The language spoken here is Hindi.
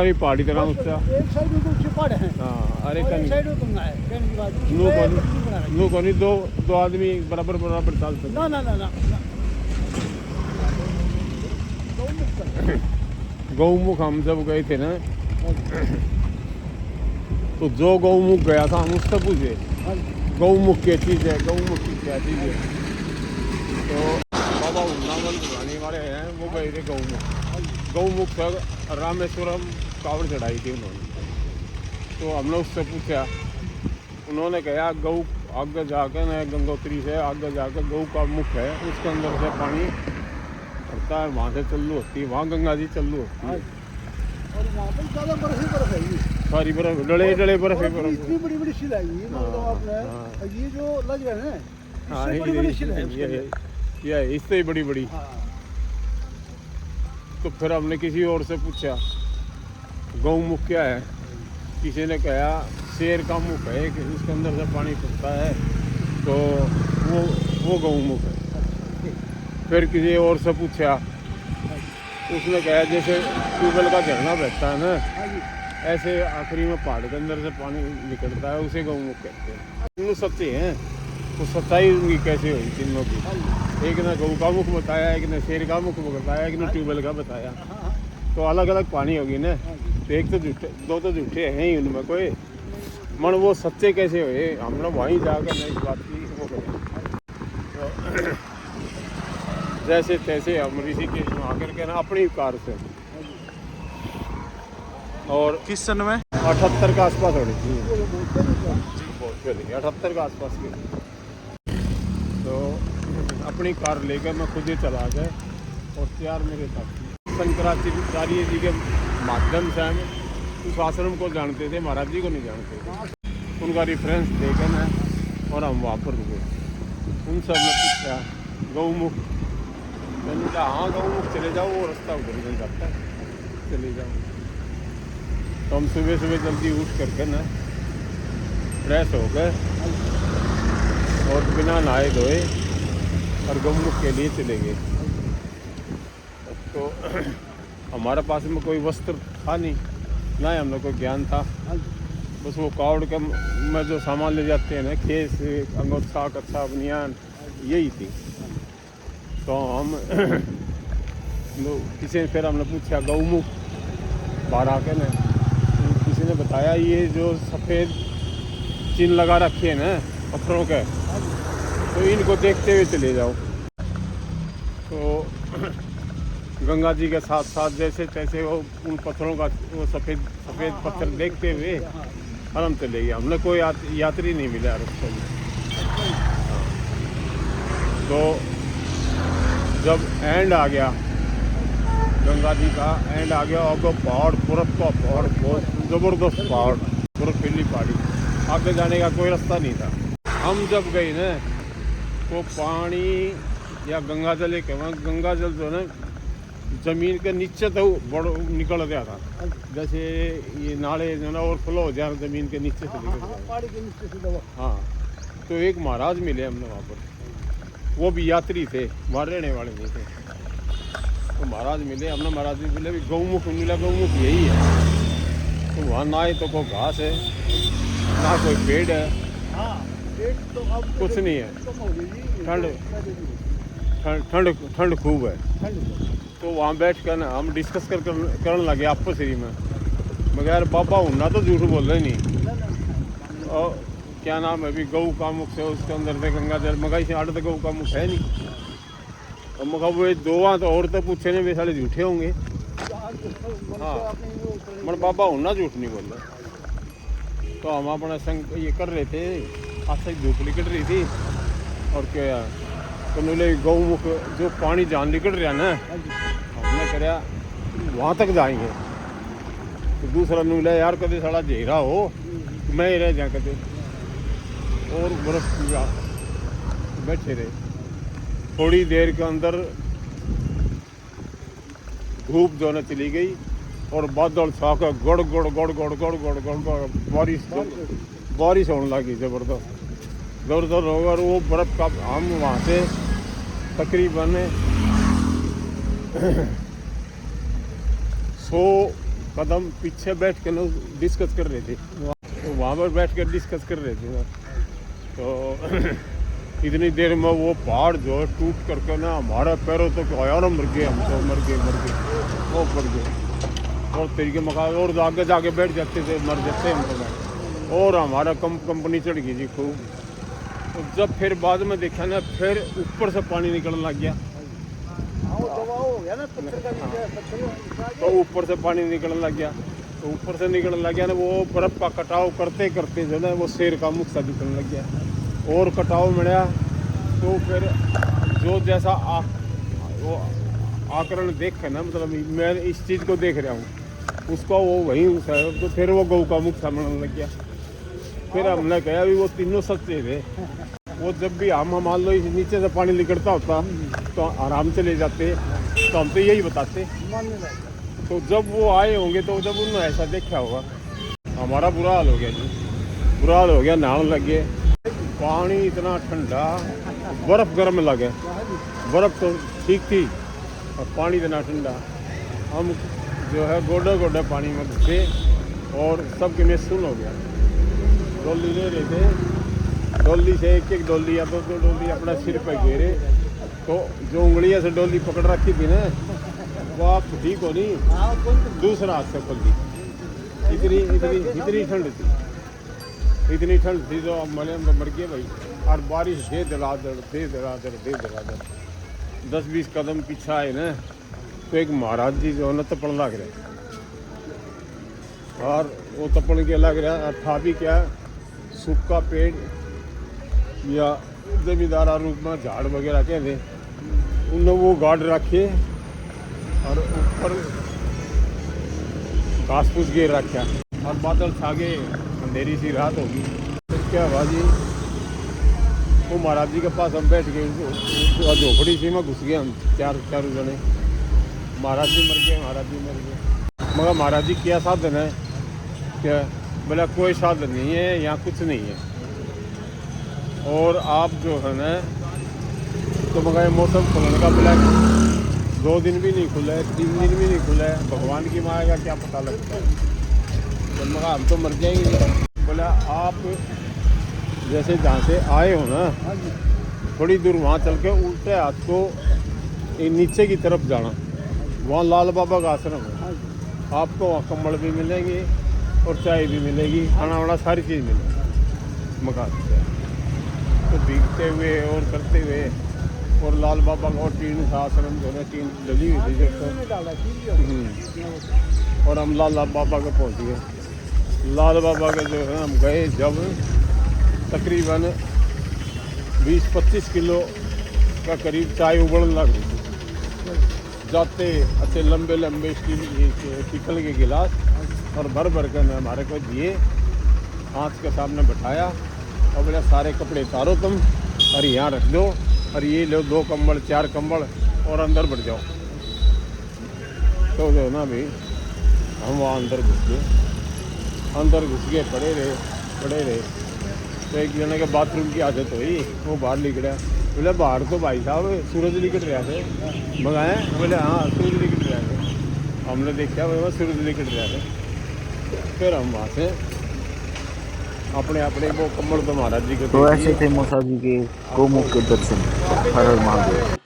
पहाड़ी तरह ऊंचा एक साइड में ऊंचे पहाड़ हैं हाँ अरे और कन एक साइड में गंगा है कहने की बात नो कोनी दो दो आदमी बराबर बराबर चल सकते ना ना ना ना गौमुख हम जब गए थे ना तो जो गौमुख गया था हम उससे पूछे गौमुख क्या चीज़ है गौमुख की क्या चीज़ है तो बाबा उन्नावन बुलाने वाले हैं वो गए थे गौमुख से रामेश्वरम कावड़ चढ़ाई थी उन्होंने तो हमने उससे पूछा उन्होंने कहा गौ आगे जाकर न गंगोत्री से आगे जाकर गौ का मुख है उसके अंदर से पानी पड़ता है वहाँ से चालू होती है वहाँ गंगा जी चालू होती है और वहाँ पर ज़्यादा बर्फ ही बर्फ है सारी बर्फ डले डले बर्फ है बर्फ इतनी बड़ी बड़ी शिला है ये मतलब आपने ये जो लग रहा है ना इससे बड़ी बड़ी शिला है ये इससे ही बड़ी बड़ी तो फिर हमने किसी और से पूछा गौमुख क्या है किसी ने कहा शेर का मुख है कि उसके अंदर से पानी पड़ता है तो वो गौमुख है फिर किसी और से पूछा उसने कहा जैसे ट्यूबवेल का झरना बहता है ना ऐसे आखिरी में पहाड़ के अंदर से पानी निकलता है उसे गौमुख कहते हैं तीनों सच्चे हैं तो सच्चाई उनकी कैसे हुई तीनों की एक ने गौ का मुख बताया एक ने शेर का मुख बताया एक ने ट्यूबवेल का बताया तो अलग अलग पानी होगी ना तो एक तो झूठे दो तो झूठे हैं ही उनमें कोई मन वो सच्चे कैसे हुए हमने वहीं जाकर नहीं इस बात की वो तो जैसे तैसे हम ऋषिकेश में आकर के ना अपनी कार से और किस सन में 78 के आसपास हो रही थी बहुत पहले 78 के आसपास की तो अपनी कार लेकर मैं खुद ही चला गया और तैयार मेरे साथ शंकराचार्य जी के माध्यम से हम उस आश्रम को जानते थे महाराज जी को नहीं जानते थे उनका रेफरेंस देकर ना और हम वहाँ पर रुके उन सब ने पूछा गौमुख मैंने कहा हाँ गौमुख चले जाओ वो रास्ता उधर नहीं जाता है चले जाओ तो हम सुबह सुबह जल्दी उठ करके ना फ्रेश हो गए और बिना नहाए धोए और गौमुख के लिए चले गए तो हमारे पास में कोई वस्त्र था नहीं ना ही हम लोग को ज्ञान था बस वो कावड़ के में जो सामान ले जाते हैं ना खेस अंगोछा कच्छा बनियान यही थी तो हम किसी ने फिर हमने पूछा गौमुख बाहर आके ना तो किसी ने बताया ये जो सफ़ेद चिन्ह लगा रखे हैं ना पत्थरों के तो इनको देखते हुए चले जाओ तो गंगा जी के साथ साथ जैसे तैसे वो उन पत्थरों का वो सफ़ेद पत्थर देखते हुए आराम चले गए हमने कोई यात्री नहीं मिला रास्ते में तो जब एंड आ गया गंगा जी का एंड आ गया और पहाड़ बर्फ का पहाड़ बहुत ज़बरदस्त पहाड़ बर्फीली पहाड़ी आगे जाने का कोई रास्ता नहीं था हम जब गए ना वो पानी या गंगा जल एक गंगा जल जो है ना ज़मीन के नीचे तो बड़ निकल गया था जैसे ये नाले जो ना और फ्लो हो जाए ज़मीन के नीचे से निकल जाए पहाड़ी के नीचे से हाँ तो एक महाराज मिले हमने वहाँ पर वो भी यात्री थे वहाँ रहने वाले नहीं थे तो महाराज मिले हमने महाराज भी मिले भी गौमुख मिला गौमुख यही है तो वहाँ ना ही तो कोई घास है ना कोई पेड़ है तो अब कुछ नहीं है ठंड खूब है तो वहाँ बैठ कर ना हम डिस्कस करने लगे आपस में मगर यार बाबा होना तो झूठ बोल रहे नहीं और क्या नाम है अभी गौ का मुख से उसके अंदर से गंगा जल मगा से आठ तो गौ का मुख है नहीं और मगा वो दो तो और तो पूछे नहीं वे साले झूठे होंगे हाँ मगर बाबा होना झूठ नहीं बोल रहे तो हम अपना संग ये कर रहे थे आज तक धूप निकल रही थी और क्या तो बोले गौमुख जो पानी जान निकल रहा ना हमने कराया वहाँ तक जाएंगे तो दूसरा नूला यार कदे साला झेरा हो तो मैं ही रह जा कदे और बर्फ पूरा बैठे रहे थोड़ी देर के अंदर धूप जो है चली गई और बादल छाकर गड़ गड़ गड़ गड़ गड़ गड़ गड़ गड़ बारिश होने लगी ज़बरदस्त ज़बरदस्त होगा और वो बर्फ़ का हम वहाँ से तकरीबन 100 कदम पीछे बैठ के लोग डिस्कस कर रहे थे, तो वहाँ पर बैठ कर डिस्कस कर रहे थे ना। तो इतनी देर में वो पहाड़ जो है टूट करके ना हमारे पैरों तक आया ना, मर गए हम तो, मर गए वो पड़ गए। और तरीके मकान और आगे जाके बैठ जाते थे, मर जाते हम तो। और हमारा कंपनी चढ़ गई जी खूब। तो जब फिर बाद में देखा ना, फिर ऊपर से पानी निकलने लग गया। हाँ, वो दबाव हो गया ना, पत्थर का नीचे, पत्थर तो ऊपर से पानी निकलने लग गया। तो ऊपर से निकलने लग गया ना, वो बर्फ़ का कटाव करते करते जो ना वो शेर का मुख सा दिखने लग गया। और कटाव मिला तो फिर जो जैसा वो आकरण देख के ना, मतलब मैं इस चीज़ को देख रहा हूँ, उसका वो वहीं तो फिर वो गऊ का मुख सा बनने लग गया। फिर हमने कहा भी वो तीनों सच्चे थे। वो जब भी हम मान लो इस नीचे से पानी निकलता होता तो आराम से ले जाते, तो हम तो यही बताते। मानने लगा। तो जब वो आए होंगे तो जब उन्होंने ऐसा देखा होगा, हमारा बुरा हाल हो गया जी, बुरा हाल हो गया। नहाने लगे, पानी इतना ठंडा, बर्फ़ गर्म लगे। बर्फ़ तो ठीक थी और पानी इतना ठंडा। हम जो है गोडे गोडे पानी में घुसे और सबके में सुन हो गया। डोली ले रहे थे, डोली से एक एक डोली या दो डोली अपना सिर पर घेरे। तो जो उंगलियां से डोली पकड़ रखी थी ना, वो आप ठीक हो नहीं, हाँ, दूसरा हाथ से खोल दी। इतनी ठंड थी, इतनी ठंड थी जो मर गए भाई। और बारिश दे दलादर 10-20 कदम पीछा आए ना, तो एक महाराज जी जो है ना तपड़ लग रहे, और वो तपड़ के लग रहा और था भी क्या, सूखा पेड़ या जमींदारा रूप में झाड़ वगैरह कहते, उन्होंने वो गार्ड रखे और ऊपर घास फूस गिर रखा और बादल छा गए, अंधेरी सी रात होगी। फिर क्या हुआ जी, वो महाराज जी के पास हम बैठ गए, झोपड़ी सी में घुस गए हम चारों जने। महाराज जी मर गए, महाराज जी मर गए। मगर महाराज जी क्या साधन है, क्या बोला कोई साधन नहीं है, यहाँ कुछ नहीं है। और आप जो है ना, तो मगर मौसम खुलने का बोला 2 दिन भी नहीं खुला है, 3 दिन भी नहीं खुला है, भगवान की माया का क्या पता लगता है। तो मगर हम तो मर जाएंगे। बोला आप जैसे जहाँ से आए हो ना, थोड़ी दूर वहाँ चल के उल्टे हाथ को नीचे की तरफ जाना, वहाँ लाल बाबा का आश्रम है। आपको वहाँ कंबल भी मिलेंगे और चाय भी मिलेगी, खाना वाना सारी चीज़ मिलेगी मकान से। तो भीगते हुए और करते हुए, और लाल बाबा का और 3 आश्रम जो है 3 डली हुई थी और हम लाल बाबा के पहुँच गए। लाल बाबा के जो है हम गए जब तकरीबन 20-25 किलो का करीब चाय उबलने लग रही थी। जाते अच्छे लंबे लंबे स्टील पीतल के गिलास और भर भर कर हमारे को दिए, आँच के सामने बैठाया और बोला सारे कपड़े उतारो तुम और यहाँ रख दो, और ये लो 2 कंबल 4 कंबल और अंदर बढ़ जाओ। तो जो ना भाई हम वहाँ अंदर घुस गए, पड़े रहे। तो एक जने के बाथरूम की आदत हुई, वो बाहर निकला। बोले बाहर तो भाई साहब सूरज निकल रहा थे। मंगाए? बोले हाँ सूरज निकल रहा थे। हमने देखा वो सूरज निकल रहा था। फिर हम वहाँ से अपने वो कमल तो महाराज जी के तो ऐसे थे मूसा जी के गोमुख के दर्शन। हर हर महादेव।